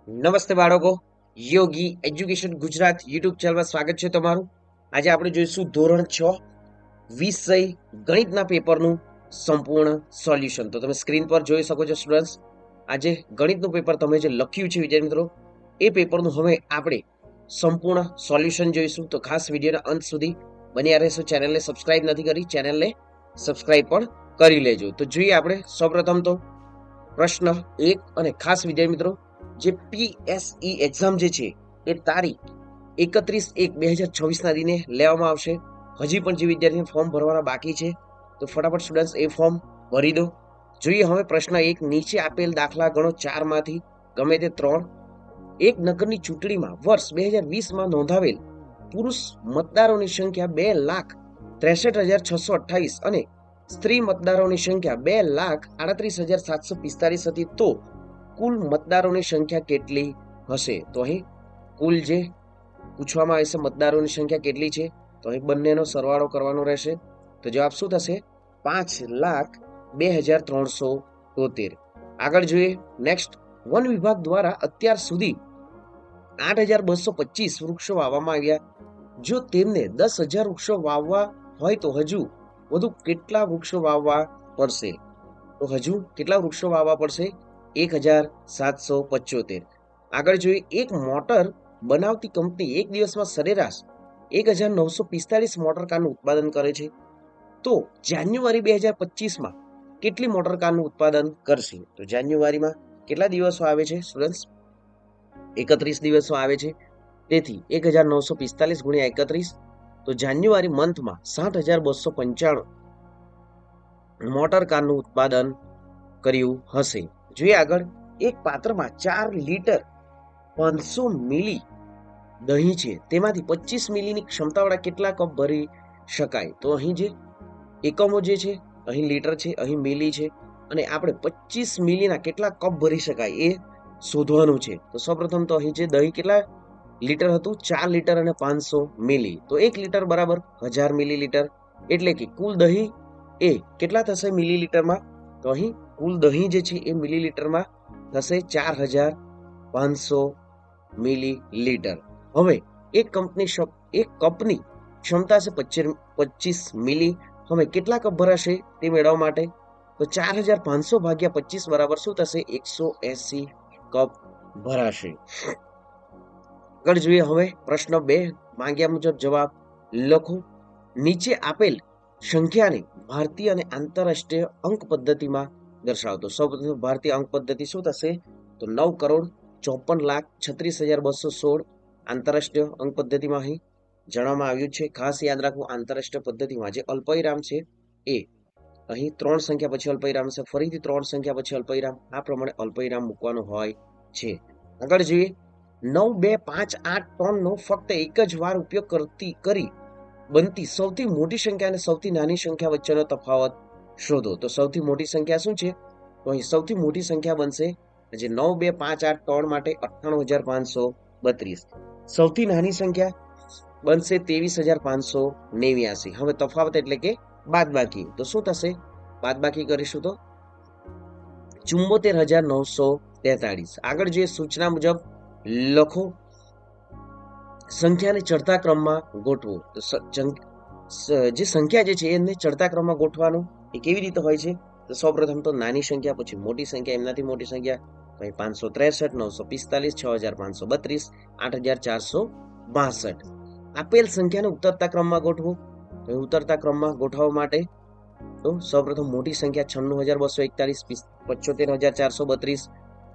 નમસ્તે બાળકો, યોગી education Gujarat YouTube ચેનલમાં સ્વાગત છે તમારું. આજે આપણે જોઈશું ધોરણ 6 વિષય ગણિતના પેપરનું સંપૂર્ણ સોલ્યુશન. તો તમે સ્ક્રીન પર જોઈ શકો છો સ્ટુડન્ટ્સ. આજે ગણિતનું પેપર તમે જે લખ્યું છે વિદ્યાર્થી મિત્રો, એ પેપરનું હવે આપણે સંપૂર્ણ સોલ્યુશન જોઈશું. તો ખાસ વિડીયોના અંત સુધી બન્યા રહેશો. ચેનલને સબસ્ક્રાઇબ નથી કરી, ચેનલને સબસ્ક્રાઇબ પણ કરી લેજો. તો જોઈએ આપણે સૌપ્રથમ તો પ્રશ્ન 1. અને ખાસ વિદ્યાર્થી મિત્રો, જે પીએસઈ એક્ઝામ જે છે એ તારીખ 31/1/2026 ના દિને લેવામાં આવશે. હજી પણ જે વિદ્યાર્થીને ફોર્મ ભરવાના બાકી છે તો ફટાફટ સ્ટુડન્ટ્સ એ ફોર્મ ભરી દો. જોઈએ હવે પ્રશ્ન 1. નીચે આપેલ દાખલા ગણો 4 માંથી ગમે તે 3. એક નગરની ચૂંટણીમાં વર્ષ 2020માં નોંધાવેલ પુરુષ મતદારોની સંખ્યા 2,63,628 અને સ્ત્રી મતદારોની સંખ્યા 2,38,745 હતી. તો કુલ મતદારોની સંખ્યા કેટલી હશે? તો અહીં કુલ જે પૂછવામાં આવે છે મતદારોની સંખ્યા કેટલી છે, તો અહીં બંનેનો સરવાળો કરવાનો રહેશે. તો જવાબ શું થશે? 5,02,373. આગળ જોઈએ નેક્સ્ટ. વન વિભાગ દ્વારા અત્યાર સુધી 8,225 વૃક્ષો વાવવામાં આવ્યા. જો તેમને 10,000 વૃક્ષો વાવવા હોય તો હજુ વધુ કેટલા વૃક્ષો વાવવા પડશે? તો હજુ કેટલા વૃક્ષો વાવવા પડશે? 1,775. આગળ જોઈએ. એક મોટર બનાવતી કંપની એક દિવસમાં સરેરાશ 1,945 મોટર કારનું ઉત્પાદન કરે છે. તો જાન્યુઆરી 2025માં કેટલી મોટર કારનું ઉત્પાદન કરશે? તો જાન્યુઆરીમાં કેટલા દિવસો આવે છે સ્ટુડન્ટ્સ? 31 દિવસો આવે છે. તેથી 1,945 ગુણ્યા 31, તો જાન્યુઆરી મંથમાં 60,295 મોટર કારનું ઉત્પાદન કર્યું હશે. જોઈએ આગળ. એક પાત્રમાં 4 લીટર 500 મિલી દહીં છે, તેમાંથી 25 મિલીની ક્ષમતાવાળા કેટલા કપ ભરી શકાય? તો અહીં જે એકમો જે છે, અહીં લીટર છે, અહીં મિલી છે, અને આપણે 25 મિલીના કેટલા કપ ભરી શકાય એ શોધવાનું છે. તો સૌપ્રથમ તો અહીં જે દહીં કેટલા લીટર હતું? 4 લીટર અને 500 મિલી. તો 1 લીટર બરાબર 1000 મિલીલીટર, એટલે કે કુલ દહીં એ કેટલા થશે મિલીલીટરમાં? તો અહીં કુલ દહીં જે છે એ મિલીલીટરમાં થશે 4,500 મિલીલીટર. હવે એક કપની ક્ષમતા છે 25 મિલી. હવે કેટલા કપ ભરાશે તે મેળવવા માટે? તો 4,500 ભાગ્યા 25 બરાબર શું થશે? 180 કપ ભરાશે. આગળ જોઈએ હવે પ્રશ્ન 2. માંગ્યા મુજબ જવાબ લખો. નીચે આપેલ સંખ્યાને ભારતીય અને આંતરરાષ્ટ્રીય અંક પદ્ધતિમાં દર્શાવતો. સૌપ્રથમ ભારતીય અંક પદ્ધતિ શું થશે? તો 9,54,36,216. આંતરરાષ્ટ્રીય અંક પદ્ધતિમાં અહીં જણાવવામાં આવ્યું છે. ખાસ યાદ રાખવું, આંતરરાષ્ટ્રીય પદ્ધતિમાં જે અલ્પવિરામ છે એ અહીં 3 સંખ્યા પછી અલ્પવિરામ છે, ફરીથી 3 સંખ્યા પછી અલ્પવિરામ, આ પ્રમાણે અલ્પવિરામ મૂકવાનો હોય છે. આગળ જોઈએ. 9, 2, 5, 8, 3 નો ફક્ત એક જ વાર ઉપયોગ કરી બનતી સૌથી મોટી સંખ્યા અને સૌથી નાની સંખ્યા વચ્ચેનો તફાવત શોધો. તો સૌથી મોટી સંખ્યા શું છે? તો અહીં સૌથી મોટી સંખ્યા બનશે જે 9, 2, 5, 8, 3 માટે 98,532. સૌથી નાની સંખ્યા બનશે 23,589. હવે તફાવત એટલે કે બાદબાકી. તો શું થશે? બાદબાકી કરીશું તો 74,943. આગળ જે સૂચના મુજબ લખો. સંખ્યાને ચડતા ક્રમમાં ગોઠવો. તો જે સંખ્યા જે છે એને ચડતા ક્રમમાં ગોઠવાનું એ કેવી રીતે હોય છે? તો સૌપ્રથમ તો નાની સંખ્યા, પછી મોટી સંખ્યા, એમનાથી મોટી સંખ્યા. તો 563, 945, 6,532, 8,462. આપેલ સંખ્યાને ઉતરતા ક્રમમાં ગોઠવો. તો ઉતરતા ક્રમમાં ગોઠવવા માટે તો સૌપ્રથમ મોટી સંખ્યા 96,241, 75,432,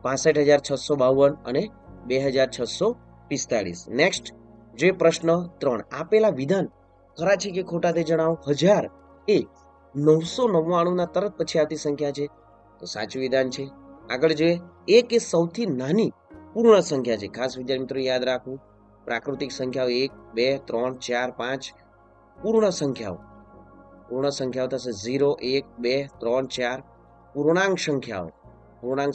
65,652 અને 2,645. નેક્સ્ટ જે પ્રશ્ન 3. આપેલા વિધાન ખરા છે કે ખોટા તે જણાવો. 1000 એ 999 ના તરત પછી આવતી સંખ્યા છે, તો સાચું વિધાન છે. આગળ જોઈએ. 1 એ સૌથી નાની પૂર્ણ સંખ્યા છે. ખાસ વિદ્યાર્થી મિત્રો યાદ રાખવું, પ્રાકૃતિક સંખ્યાઓ 1, 2, 3, 4, 5. પૂર્ણ સંખ્યાઓ થશે 0, 1, 2, 3, 4. પૂર્ણાંક સંખ્યાઓ ઋણ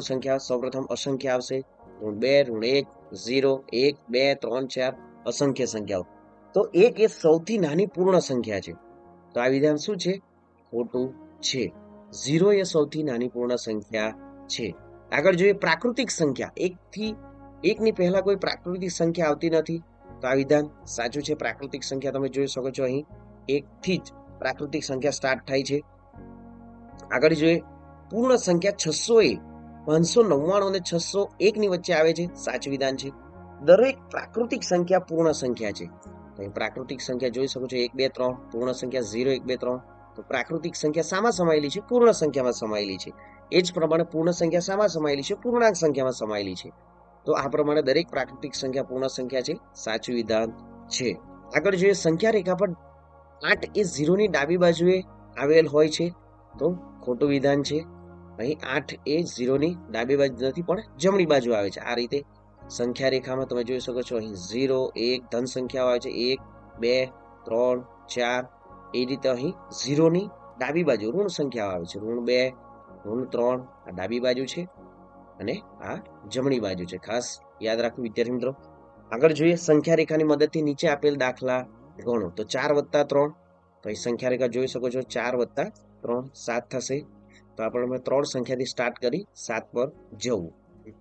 સંખ્યાઓ સૌપ્રથમ અસંખ્ય આવશે. ઋણ 2, ઋણ 1, 0, 1, 2, 3, 4 અસંખ્ય સંખ્યાઓ. તો 1 એ સૌથી નાની પૂર્ણ સંખ્યા છે. તો આ વિધાન શું છે? ખોટું છે. 0 એ સૌથી નાની પૂર્ણ સંખ્યા છે. આગળ જોઈએ પ્રાકૃતિક સંખ્યા. એકની પહેલા કોઈ પ્રાકૃતિક સંખ્યા આવતી નથી, તો આ વિધાન સાચું છે. પ્રાકૃતિક સંખ્યા તમે જોઈ શકો છો અહીં એકથી જ પ્રાકૃતિક સંખ્યા સ્ટાર્ટ થાય છે. આગળ જોઈએ પૂર્ણ સંખ્યા 601, 599 અને 601 ની વચ્ચે આવે છે, સાચું વિધાન છે. દરેક પ્રાકૃતિક સંખ્યા પૂર્ણ સંખ્યા છે. તો અહીં પ્રાકૃતિક સંખ્યા જોઈ શકો છો 1 2 3, પૂર્ણ સંખ્યા 0 1 2 3. તો પ્રાકૃતિક સંખ્યા શામાં સમાયેલી છે? પૂર્ણ સંખ્યામાં સમાયેલી છે. એ જ પ્રમાણે પૂર્ણ સંખ્યા શામાં સમાયેલી છે? પૂર્ણાંક સંખ્યામાં સમાયેલી છે. તો આ પ્રમાણે દરેક પ્રાકૃતિક સંખ્યા પૂર્ણ સંખ્યા છે, સાચું વિધાન છે. આગળ જોઈએ સંખ્યા રેખા પર 8 એ 0 ની ડાબી બાજુએ આવેલ હોય છે, તો ખોટું વિધાન છે. અહીં 8 એ 0 ની ડાબી બાજુ નથી પણ જમણી બાજુ આવે છે. આ રીતે સંખ્યા રેખામાં તમે જોઈ શકો છો અહીં 0 1 ધન સંખ્યાઓ આવે છે, 1 2 3 4. એ રીતે અહીં 0 ની ડાબી બાજુ ઋણ સંખ્યાઓ આવે છે, ઋણ 2 ઋણ 3. આ ડાબી બાજુ છે અને આ જમણી બાજુ છે, ખાસ યાદ રાખવું વિદ્યાર્થી મિત્રો. આગળ જોઈએ સંખ્યા રેખાની મદદથી નીચે આપેલ દાખલા ગણો. તો 4 + 3, તો અહીં સંખ્યા રેખા જોઈ શકો છો 4 + 3 7 થશે. તો આપણે 3 સંખ્યાથી સ્ટાર્ટ કરી 7 પર જવું.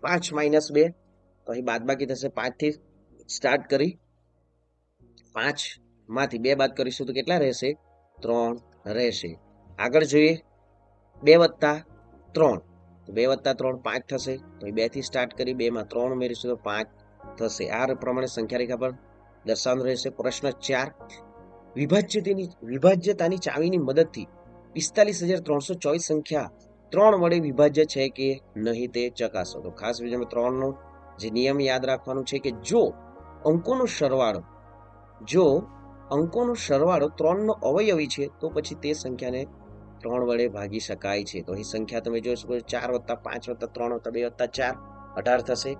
5 - 2, તો અહીં બાદબાકી થશે. 5 થી સ્ટાર્ટ કરી 5 માંથી 2 બાદ કરીશું તો કેટલા રહેશે? 3 રહેશે. આગળ જોઈએ 2 + 3, તો 2 + 3 5 થશે. તો 2 થી સ્ટાર્ટ કરી 2 માં 3 ઉમેરીશું તો 5 થશે. આ પ્રમાણે સંખ્યા રેખા પર દર્શાવવાનું રહેશે. પ્રશ્ન 4, વિભાજ્યતાની ચાવીની મદદથી 45,324 સંખ્યા 3 વડે વિભાજ્ય છે કે નહીં તે ચકાસો. તો ખાસ 3 નો જે નિયમ યાદ રાખવાનો છે કે જો અંકોનો સરવાળો 3 નો અવયવી છે તો પછી તે સંખ્યાને 3 વડે ભાગી શકાય છે. તો અહીં સંખ્યા તમે જોઈ શકો છો 4 + 5 + 3 + 2 + 4 18 થશે.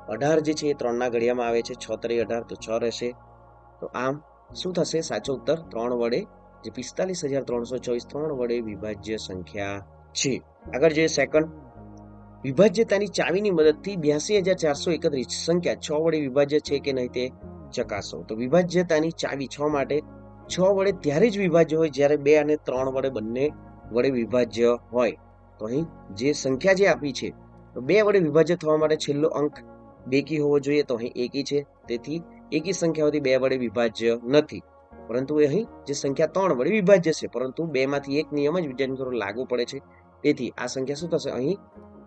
18 જે છે એ 3 ના ઘડિયામાં આવે છે, 6 × 3 = 18, તો 6 રહેશે. તો આમ શું થશે? સાચો ઉત્તર 3 વડે, જે 45,324 3 વડે વિભાજ્ય સંખ્યા છે. આગળ જોઈએ સેકન્ડ, વિભાજ્યતાની ચાવીની મદદથી 82,431 સંખ્યા 6 વડે વિભાજ્ય છે કે નહીં તે ચકાસો. તો વિભાજ્યતાની ચાવી 6 માટે 6 વડે ત્યારે જ વિભાજ્ય હોય જ્યારે 2 અને 3 વડે બંને વડે વિભાજ્ય હોય. તો અહીં જે સંખ્યા જે આપી છે, તો 2 વડે વિભાજ્ય થવા માટે છેલ્લો અંક બેકી હોવો જોઈએ, તો અહીં એકી છે. તેથી એકી સંખ્યાઓથી 2 વડે વિભાજ્ય નથી, પરંતુ અહીં જે સંખ્યા 3 વડે વિભાજ્ય છે, પરંતુ 2 માંથી એક નિયમ જ વિદ્યાર્થી મિત્રો લાગુ પડે છે. તેથી આ સંખ્યા શું થશે? અહીં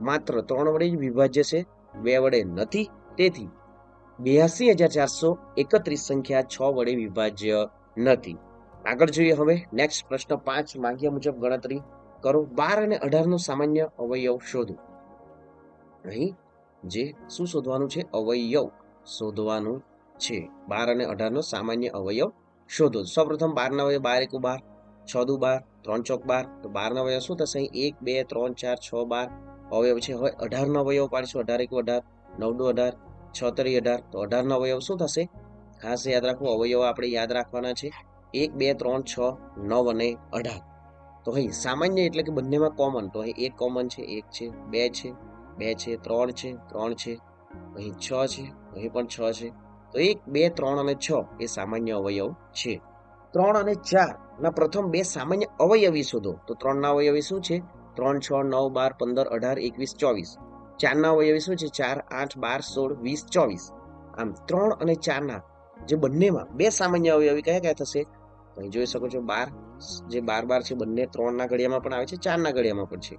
માત્ર 3 વડે જ વિભાજ્ય છે, 2 વડે નથી. તેથી 82,431 સંખ્યા 6 વડે વિભાજ્ય નથી. આગળ જોઈએ હવે નેક્સ્ટ પ્રશ્ન 5, માંગ્યા મુજબ ગણતરી કરો. 12 અને 18 નો સામાન્ય અવયવ શોધો. અહીં જે શું શોધવાનું છે? અવયવ શોધવાનું છે. 12 અને 18 નો સામાન્ય અવયવ શોધો. સૌપ્રથમ 12 ના અવયવ 12 × 1 = 12, 6 × 2 = 12, 3 × 4 = 12. તો 12 ના અવયવ શું થશે? 1 2 3 4 6 12 અવયવ છે. હવે 18 નો અવયવ પાડીશું. 18 × 1 = 18, 9 × 2 = 18, 6 × 3 = 18. તો 18 નો અવયવ શું થશે? ખાસ યાદ રાખવું, અવયવ આપણે યાદ રાખવાના છે. 1 2 3 6 9 અને 18. તો અહીં સામાન્ય એટલે કે બંનેમાં કોમન, તો અહીં 1 કોમન છે, 1 છે, 2 છે, 2 છે, 3 છે, 3 છે, અહીં 6 છે, અહીં પણ 6 છે. તો 1 2 3 અને 6 એ સામાન્ય અવયવ છે. 3 અને 4 ના પ્રથમ 2 સામાન્ય અવયવી શોધો. તો 3 ના અવયવી શું છે? 3 6 9 12 15 18 21 24. 4 ના અવયવી શું છે? 4 8 12 16 20 24. આમ 3 અને 4 ના જે બંનેમાં 2 સામાન્ય અવયવી કયા કયા થશે? તો અહીં જોઈ શકો છો 12, જે 12 12 છે બંને 3 ના ઘડિયામાં પણ આવે છે, 4 ના ઘડિયામાં પણ છે.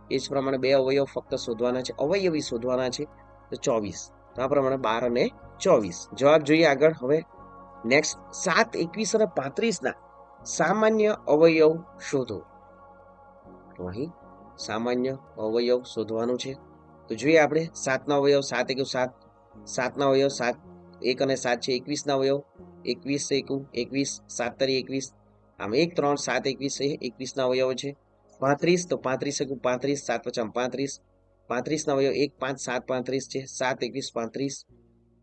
એ જ પ્રમાણે 2 અવયવ ફક્ત શોધવાના છે, અવયવી શોધવાના છે, તો 24. તો આ પ્રમાણે 12 અને 24. જવાબ જોઈએ આગળ હવે નેક્સ્ટ. 7 21 અને 35 ના સામાન્ય અવયવ શોધો. તો અહીં સામાન્ય અવયવ શોધવાનું છે. તો જોઈએ આપણે 7 ના અવયવ 7 × 1 = 7, 7 ના અવયવ 7 1 અને 7 છે. 21 ના અવયવ 21 × 1 = 21, 7 × 3 = 21. આમ 1 3 7 21 એ 21 ના અવયવ છે. 35, તો 35 × 1 = 35, 7 × 5 = 35. 35 ના અવયવ 1 5 7 35 છે. 7 21 35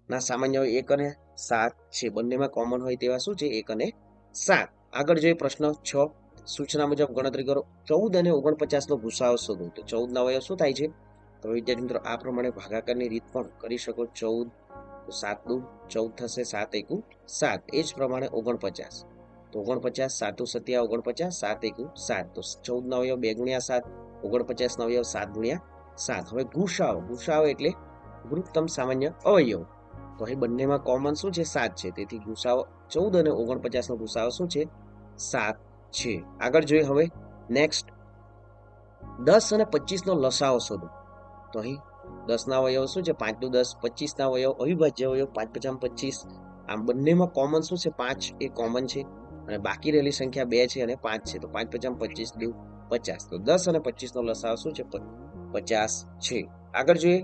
ના સામાન્ય અવયવ 1 અને 7 છે. બંનેમાં કોમન હોય તેવા શું છે? 1 અને 7. આગળ જોઈએ પ્રશ્ન 6, સૂચના મુજબ ગણતરી કરો. 14 અને 49 નો ભૂસાઅ શોધો. તો 14 ના અવયવ શું થાય છે? તો વિદ્યાર્થી મિત્રો આ પ્રમાણે ભાગાકારની રીત પણ કરી શકો. 14, તો 7 દુ 14 થશે, 7 એકુ 7. એ જ પ્રમાણે 49, તો 49 7 × 7 = 49, 7 એકુ 7. તો 14 ના અવયવ 2 × 7, 49 ના અવયવ 7 × 7. હવે ગુસાઅ એટલે ગુરુત્તમ સામાન્ય અવયવ. તો અહીં બંનેમાં કોમન શું છે? 7 છે. તેથી ગુસાઅ 14 અને 49 નો ગુસાઅ શું છે? 7 છે. આગળ જોઈએ હવે નેક્સ્ટ 10 અને 25 નો લસાઅ શોધો. તો અહીં 10 ના અવયવ શું છે? 5 નું 10, 25 ના અવયવ અવિભાજ્ય અવયવ 5 × 25. આમ બંનેમાં કોમન શું છે? 5 એ કોમન છે અને બાકી રહેલી સંખ્યા 2 છે અને 5 છે. તો 5 × 25 = 50. તો 10 અને 25 નો લસાઅ શું છે? 50 છે. આગળ જોઈએ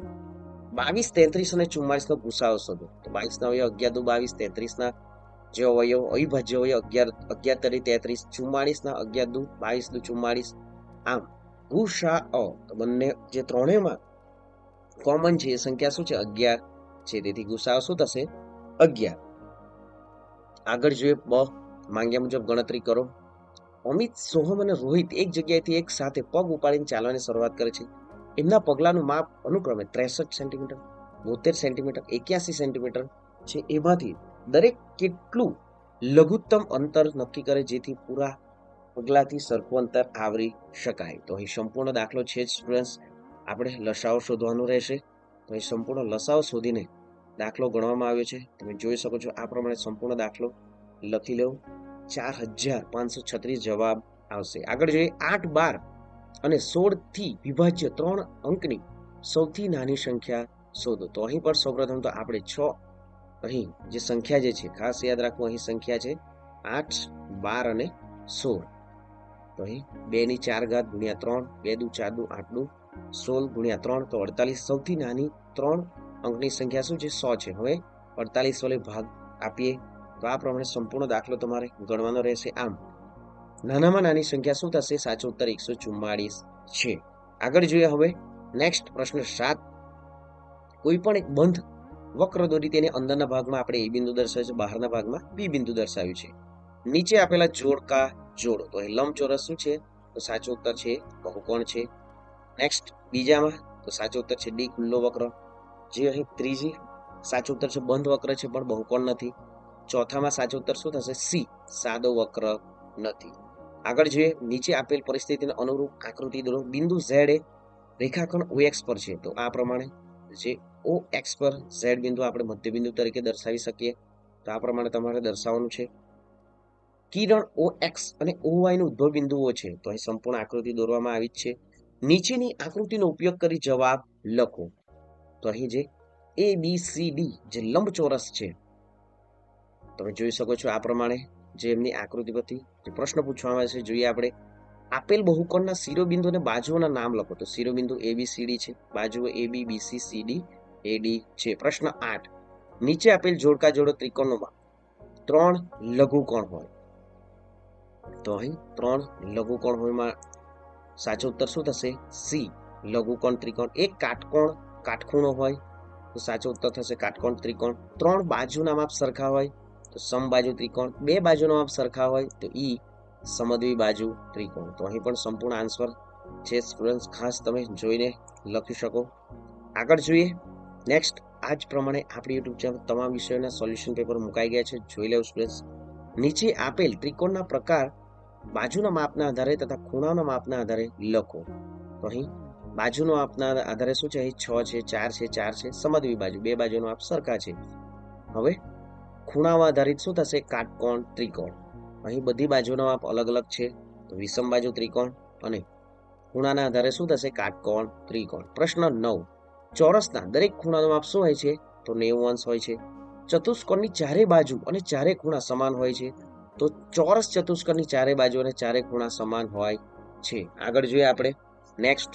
22, 33 અને 44 નો ગુસાઅ શોધો. તો 22 ના અવયવ 11 દુ 22, 33 ના જે અવયવ અવિભાજ્ય અવયવ 11 તરી 33, 44 ના 11 દુ 22 દુ 44. આમ ગુસાઅ તો બંને જે ત્રણેયમાં કોમન છે એ સંખ્યા શું છે? 11 છે. તેથી ગુસાઅ શું થશે? 11. આગળ જોઈએ બ, માંગ્યા મુજબ ગણતરી કરો. અમિત, સોહમ અને રોહિત એક જગ્યાએથી એક સાથે પગ ઉપાડીને ચાલવાની શરૂઆત કરે છે. એમના પગલાનું માપ અનુક્રમે 63 સેન્ટીમીટર, 72 સેન્ટીમીટર, 81 સેન્ટીમીટર છે. એમાંથી દરેક કેટલું લઘુત્તમ અંતર નક્કી કરે જેથી પૂરા પગલાથી સરખું અંતર આવરી શકાય. તો અહીં સંપૂર્ણ દાખલો છે જ સ્ટુડન્ટ્સ. આપણે લસાઅ શોધવાનું રહેશે. તો અહીં સંપૂર્ણ લસાઅ શોધીને દાખલો ગણવામાં આવ્યો છે. તમે જોઈ શકો છો આ પ્રમાણે સંપૂર્ણ દાખલો લખી લો. 4536 જવાબ આવશે. આગળ જોઈએ 8, 12 અને 16 થી વિભાજ્ય 3 અંકની સૌથી નાની સંખ્યા શોધો. તો અહીં પણ સૌપ્રથમ તો આપણે 6 અહીં જે સંખ્યા જે છે ખાસ યાદ રાખવું, અહીં સંખ્યા છે 8, 12 અને 16. તો અહીં 2 ની 4 ઘાત ગુણ્યા 3, 2 દુ 4 દુ 8 દુ 16 ગુણ્યા 3 તો 48. સૌથી નાની 3 અંકની સંખ્યા શું છે? 100 છે. હવે 48 વડે ભાગ આપીએ તો આ પ્રમાણે સંપૂર્ણ દાખલો તમારે ગણવાનો રહેશે. આમ નાનામાં નાની સંખ્યા શું થશે? સાચો ઉત્તર 144 છે. આગળ જોઈએ હવે નેક્સ્ટ પ્રશ્ન 7. કોઈ પણ એક બંધ વક્ર દોરી તેને અંદરના ભાગમાં આપણે એ બિંદુ દર્શાવ્યું છે, બહારના ભાગમાં બી બિંદુ દર્શાવ્યું છે. નીચે આપેલા જોડકા જોડો. તો અહીં લંબચોરસ શું છે? તો સાચો ઉત્તર છે બહુકોણ છે. નેક્સ્ટ બીજામાં તો સાચો ઉત્તર છે ડી ખુલ્લો વક્ર. જે અહીં ત્રીજી સાચો ઉત્તર છે બંધ વક્ર છે પણ બહુકોણ નથી. ચોથામાં સાચો ઉત્તર શું થશે? સી સાદો વક્ર નથી. આગળ જોઈએ નીચે આપેલ પરિસ્થિતિને અનુરૂપ આકૃતિ દોરો. બિંદુ ઝેડ એ રેખાખંડ OX પર છે. તો આ પ્રમાણે જે OX પર ઝેડ બિંદુ આપણે મધ્ય બિંદુ તરીકે દર્શાવી શકીએ. તો આ પ્રમાણે તમારે દર્શાવવાનું છે. કિરણ OX અને OY નું ઉદ્ભવ બિંદુઓ છે. તો અહીં સંપૂર્ણ આકૃતિ દોરવામાં આવી જ છે. નીચેની આકૃતિનો ઉપયોગ કરી જવાબ લખો. તો અહીં જે ABCD જે લંબચોરસ છે તમે જોઈ શકો છો આ પ્રમાણે જે એમની આકૃતિ પરથી જે પ્રશ્ન પૂછવામાં આવે છે જોઈએ આપણે. આપેલ બહુકોણના શિરોબિંદુ અને બાજુઓના નામ લખો. તો શિરોબિંદુ ABCD છે, બાજુઓ AB, BC, CD, AD છે. પ્રશ્ન 8. નીચે આપેલ જોડકા જોડો ત્રિકોણોમાં 3 લઘુકોણ હોય. તો અહીં 3 લઘુકોણ હોયમાં સાચો ઉત્તર શું થશે? સી લઘુકોણ ત્રિકોણ. એક કાટખૂણો હોય તો સાચો ઉત્તર થશે કાટકોણ ત્રિકોણ. 3 બાજુના માપ સરખા હોય તો સમબાજુ ત્રિકોણ. 2 બાજુના માપ સરખા હોય તો ઈ સમદ્વિબાજુ ત્રિકોણ. તો અહીં પણ સંપૂર્ણ આન્સર છે સ્ટુડન્ટ્સ, ખાસ તમે જોઈને લખી શકો. આગળ જોઈએ નેક્સ્ટ. આ જ પ્રમાણે આપણી યુટ્યુબ ચેનલ તમામ વિષયોના સોલ્યુશન પેપર મુકાઈ ગયા છે, જોઈ લેવું સ્ટુડન્ટ્સ. નીચે આપેલ ત્રિકોણના પ્રકાર બાજુના માપના આધારે તથા ખૂણાના માપના આધારે લખો. તો અહીં બાજુના માપના આધારે શું છે? અહીં 6 છે, 4 છે, 4 છે, સમદ્વિબાજુ 2 બાજુનો માપ સરખા છે. હવે ખૂણામાં આધારિત શું થશે? કાટકોણ ત્રિકોણ. અહીં બધી બાજુના માપ અલગ અલગ છે તો વિષમબાજુ ત્રિકોણ અને ખૂણાના આધારે શું થશે? કાટકોણ ત્રિકોણ. પ્રશ્ન 9. ચોરસના દરેક ખૂણાનો માપ શું હોય છે? તો 90 અંશ હોય છે. ચતુષ્કોણની ચારે બાજુ અને ચારે ખૂણા સમાન હોય છે. તો ચોરસ ચતુષ્કોણની ચારે બાજુ અને ચારે ખૂણા સમાન હોય છે. આગળ જોઈએ આપણે નેક્સ્ટ.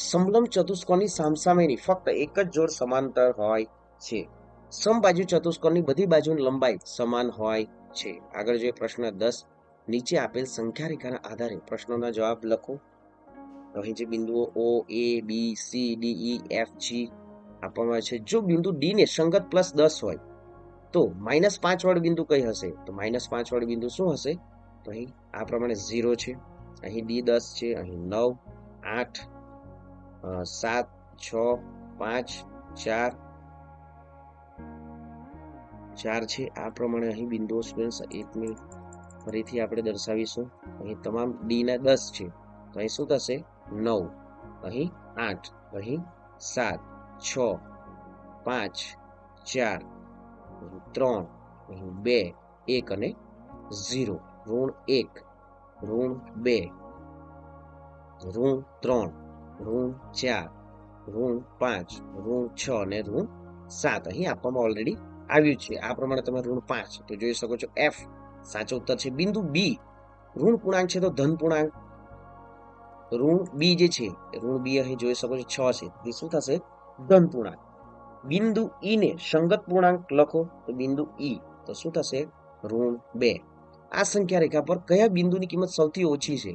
સમલંબ ચતુષ્કોણની સામસામેની ફક્ત એક જ જોડ સમાંતર હોય છે. સમબાજુ ચતુષ્કોણની બધી બાજુની લંબાઈ સમાન હોય છે. આગળ જોઈએ પ્રશ્ન 10. નીચે આપેલ સંખ્યા રેખાના આધારે પ્રશ્નોના જવાબ લખો. અહીં જે બિંદુઓ O, A, B, C, D, E, F, G આપવામાં આવે છે. જો બિંદુ D ને સંગત +10 હોય તો -5 વાળું બિંદુ કઈ હશે? તો -5 વાળું બિંદુ શું હશે? તો અહીં આ પ્રમાણે 0 છે, અહીં D 10 છે, અહીં 9, 8, 7, 6, 5, 4 છે. આ પ્રમાણે અહીં બિંદુઓ સ્ટુડન્ટ્સ એક મિનિટ ફરીથી આપણે દર્શાવીશું. અહીં તમામ D ના 10 છે તો અહીં શું થશે? 9. અહીં 8, અહીં 7, 6, 5, 4, 3, અહીં 2, 1 અને 0, ઋણ 1, ઋણ 2, ઋણ 3, ઋણ 4, ઋણ 5, ઋણ 6 અને ઋણ 7 અહીં આપવામાં ઓલરેડી આવ્યું છે. આ પ્રમાણે તમે ઋણ 5 તો જોઈ શકો છો એફ સાચો ઉત્તર છે. બિંદુ બી ઋણ પૂર્ણાંક છે તો ધન પૂર્ણાંક, ઋણ બી જે છે ઋણ બી અહીં જોઈ શકો છો 6 છે, તે શું થશે ધન પૂર્ણાંક. બિંદુ ઈ ને સંગત પૂર્ણાંક લખો તો બિંદુ ઈ તો શું થશે ઋણ 2. આ સંખ્યા રેખા પર કયા બિંદુની કિંમત સૌથી ઓછી છે?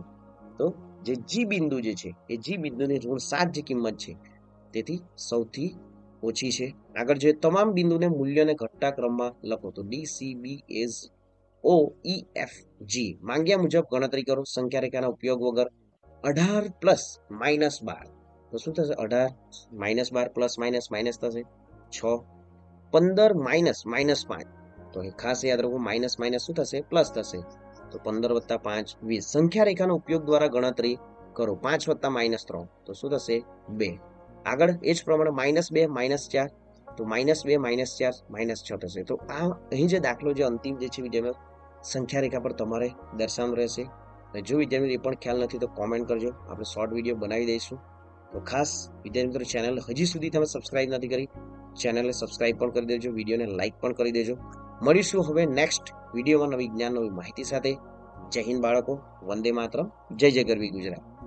તો જે જી બિંદુ જે છે એ જી બિંદુની ઋણ 7 જે કિંમત છે તેથી સૌથી ઓછી છે. આગળ જોઈએ તમામ બિંદુને મૂલ્યને ઘટતા ક્રમમાં લખો તો ડી સી બી એઝ ઓ ઈ એફ જી. માંગ્યા મુજબ ગણતરી કરો સંખ્યા રેખાના ઉપયોગ વગર. 18 પ્લસ માઇનસ 12 તો શું થશે 18 માઇનસ 12 પ્લસ માઇનસ માઇનસ થશે 6. 15 માઇનસ માઇનસ 5 તો એ ખાસ યાદ રાખો માઇનસ માઇનસ શું થશે પ્લસ થશે તો 15 વત્તા 5 20. સંખ્યા રેખાનો ઉપયોગ દ્વારા ગણતરી કરો 5 વત્તા માઇનસ 3 તો શું થશે 2. આગળ એ જ પ્રમાણે -2 -4 તો -2 -4 -6 થશે. તો આ અહીં જે દાખલો જે અંતિમ જે છે વિદ્યાર્થીઓ સંખ્યા રેખા પર તમારે દર્શાવવાનું રહેશે. જો વિદ્યાર્થીઓ એ પણ ખ્યાલ નથી તો કોમેન્ટ કરજો, આપણે શોર્ટ વિડીયો બનાવી દઈશું. તો ખાસ વિદ્યાર્થી મિત્રો ચેનલ હજી સુધી તમે સબસ્ક્રાઇબ નથી કરી, ચેનલને સબસ્ક્રાઇબ પણ કરી દેજો, વિડીયોને લાઇક પણ કરી દેજો. મળીશું હવે નેક્સ્ટ વિડીયોમાં નવી જ્ઞાન નવી માહિતી સાથે. જય હિન્દ બાળકો, વંદે માતરમ, જય જય ગરવી ગુજરાત.